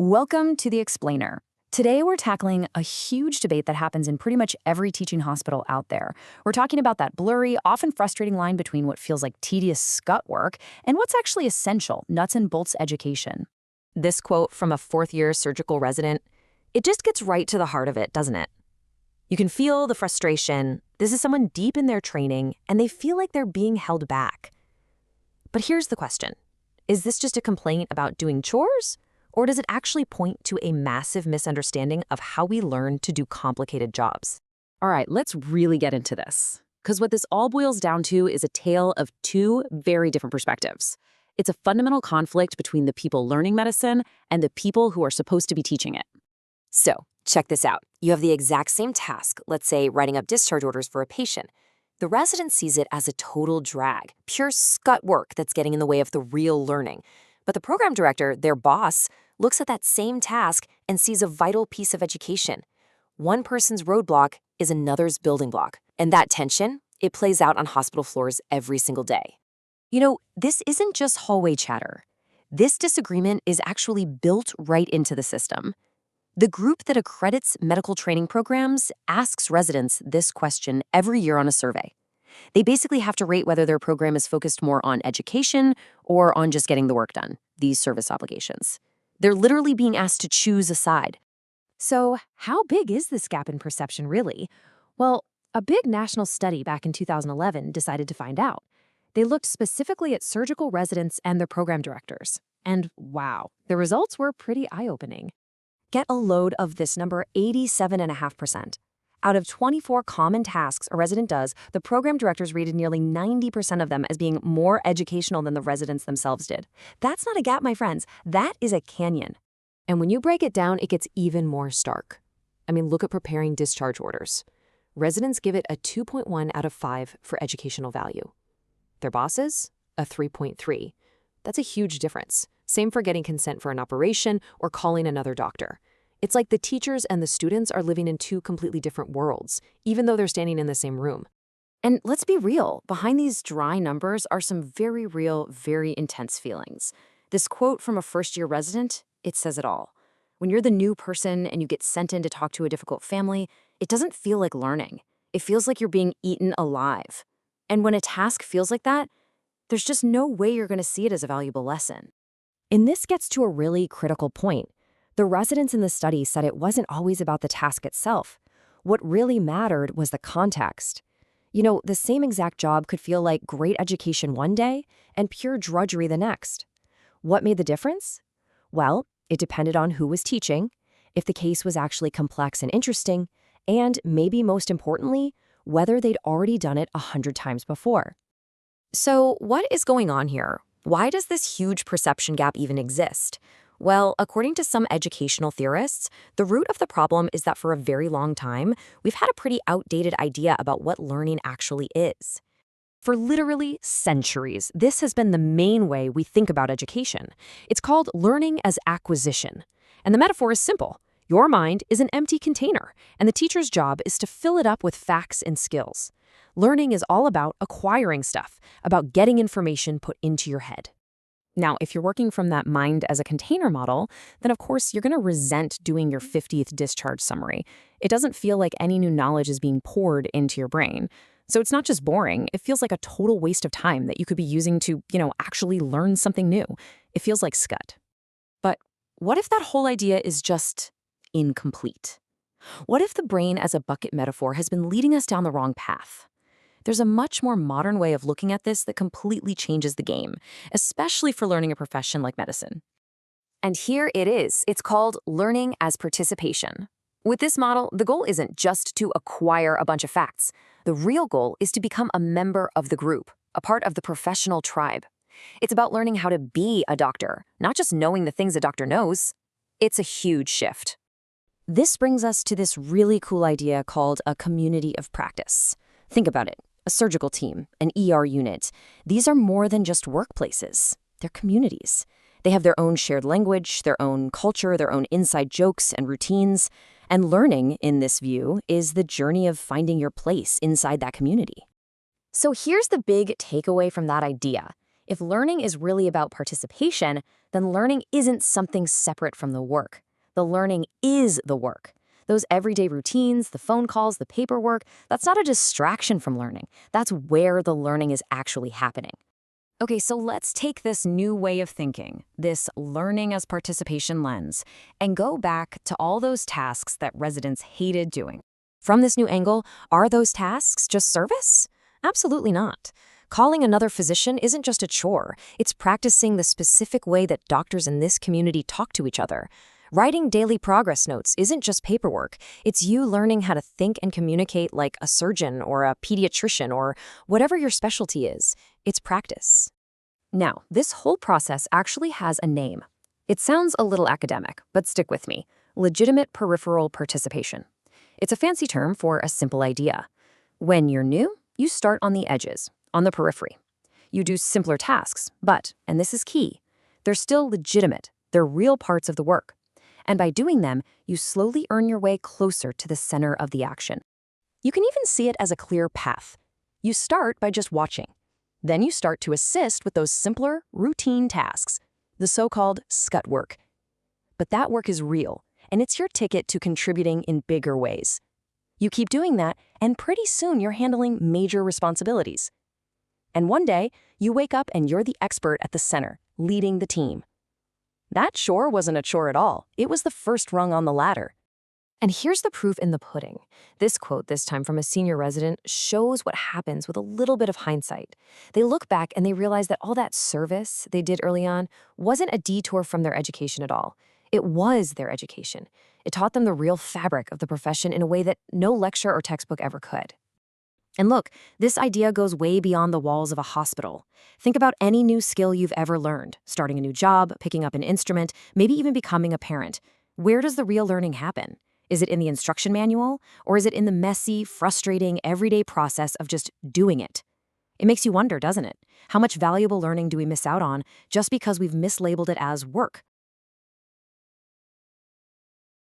Welcome to The Explainer. Today we're tackling a huge debate that happens in pretty much every teaching hospital out there. We're talking about that blurry, often frustrating line between what feels like tedious scut work and what's actually essential, nuts and bolts education. This quote from a fourth-year surgical resident, it just gets right to the heart of it, doesn't it? You can feel the frustration. This is someone deep in their training, and they feel like they're being held back. But here's the question. Is this just a complaint about doing chores? Or does it actually point to a massive misunderstanding of how we learn to do complicated jobs? All right, let's really get into this. Because what this all boils down to is a tale of two very different perspectives. It's a fundamental conflict between the people learning medicine and the people who are supposed to be teaching it. So, check this out. You have the exact same task, let's say writing up discharge orders for a patient. The resident sees it as a total drag, pure scut work that's getting in the way of the real learning. But the program director, their boss, looks at that same task and sees a vital piece of education. One person's roadblock is another's building block. And that tension, it plays out on hospital floors every single day. You know, this isn't just hallway chatter. This disagreement is actually built right into the system. The group that accredits medical training programs asks residents this question every year on a survey. They basically have to rate whether their program is focused more on education or on just getting the work done, these service obligations. They're literally being asked to choose a side. So, how big is this gap in perception really? Well, a big national study back in 2011 decided to find out. They looked specifically at surgical residents and their program directors. And wow, the results were pretty eye-opening. Get a load of this number, 87.5%. Out of 24 common tasks a resident does, the program directors rated nearly 90% of them as being more educational than the residents themselves did. That's not a gap, my friends. That is a canyon. And when you break it down, it gets even more stark. I mean, look at preparing discharge orders. Residents give it a 2.1 out of 5 for educational value. Their bosses, a 3.3. That's a huge difference. Same for getting consent for an operation or calling another doctor. It's like the teachers and the students are living in two completely different worlds, even though they're standing in the same room. And let's be real, behind these dry numbers are some very real, very intense feelings. This quote from a first-year resident, it says it all. When you're the new person and you get sent in to talk to a difficult family, it doesn't feel like learning. It feels like you're being eaten alive. And when a task feels like that, there's just no way you're going to see it as a valuable lesson. And this gets to a really critical point. The residents in the study said it wasn't always about the task itself. What really mattered was the context. You know, the same exact job could feel like great education one day and pure drudgery the next. What made the difference? Well, it depended on who was teaching, if the case was actually complex and interesting, and maybe most importantly, whether they'd already done it 100 times before. So what is going on here? Why does this huge perception gap even exist? Well, according to some educational theorists, the root of the problem is that for a very long time, we've had a pretty outdated idea about what learning actually is. For literally centuries, this has been the main way we think about education. It's called learning as acquisition. And the metaphor is simple. Your mind is an empty container, and the teacher's job is to fill it up with facts and skills. Learning is all about acquiring stuff, about getting information put into your head. Now, if you're working from that mind as a container model, then of course you're going to resent doing your 50th discharge summary. It doesn't feel like any new knowledge is being poured into your brain. So it's not just boring, it feels like a total waste of time that you could be using to, actually learn something new. It feels like scut. But what if that whole idea is just incomplete? What if the brain as a bucket metaphor has been leading us down the wrong path? There's a much more modern way of looking at this that completely changes the game, especially for learning a profession like medicine. And here it is. It's called learning as participation. With this model, the goal isn't just to acquire a bunch of facts. The real goal is to become a member of the group, a part of the professional tribe. It's about learning how to be a doctor, not just knowing the things a doctor knows. It's a huge shift. This brings us to this really cool idea called a community of practice. Think about it. A surgical team, an ER unit. These are more than just workplaces. They're communities. They have their own shared language, their own culture, their own inside jokes and routines. And learning, in this view, is the journey of finding your place inside that community. So here's the big takeaway from that idea. If learning is really about participation, then learning isn't something separate from the work. The learning is the work. Those everyday routines, the phone calls, the paperwork, that's not a distraction from learning. That's where the learning is actually happening. Okay, so let's take this new way of thinking, this learning as participation lens, and go back to all those tasks that residents hated doing. From this new angle, are those tasks just service? Absolutely not. Calling another physician isn't just a chore, it's practicing the specific way that doctors in this community talk to each other. Writing daily progress notes isn't just paperwork, it's you learning how to think and communicate like a surgeon or a pediatrician or whatever your specialty is. It's practice. Now, this whole process actually has a name. It sounds a little academic, but stick with me. Legitimate peripheral participation. It's a fancy term for a simple idea. When you're new, you start on the edges, on the periphery. You do simpler tasks, but, and this is key, they're still legitimate. They're real parts of the work. And by doing them, you slowly earn your way closer to the center of the action. You can even see it as a clear path. You start by just watching. Then you start to assist with those simpler, routine tasks, the so-called scut work. But that work is real, and it's your ticket to contributing in bigger ways. You keep doing that, and pretty soon you're handling major responsibilities. And one day, you wake up and you're the expert at the center, leading the team. That chore wasn't a chore at all. It was the first rung on the ladder. And here's the proof in the pudding. This quote, this time from a senior resident, shows what happens with a little bit of hindsight. They look back and they realize that all that service they did early on wasn't a detour from their education at all. It was their education. It taught them the real fabric of the profession in a way that no lecture or textbook ever could. And look, this idea goes way beyond the walls of a hospital. Think about any new skill you've ever learned, starting a new job, picking up an instrument, maybe even becoming a parent. Where does the real learning happen? Is it in the instruction manual, or is it in the messy, frustrating, everyday process of just doing it? It makes you wonder, doesn't it? How much valuable learning do we miss out on just because we've mislabeled it as work?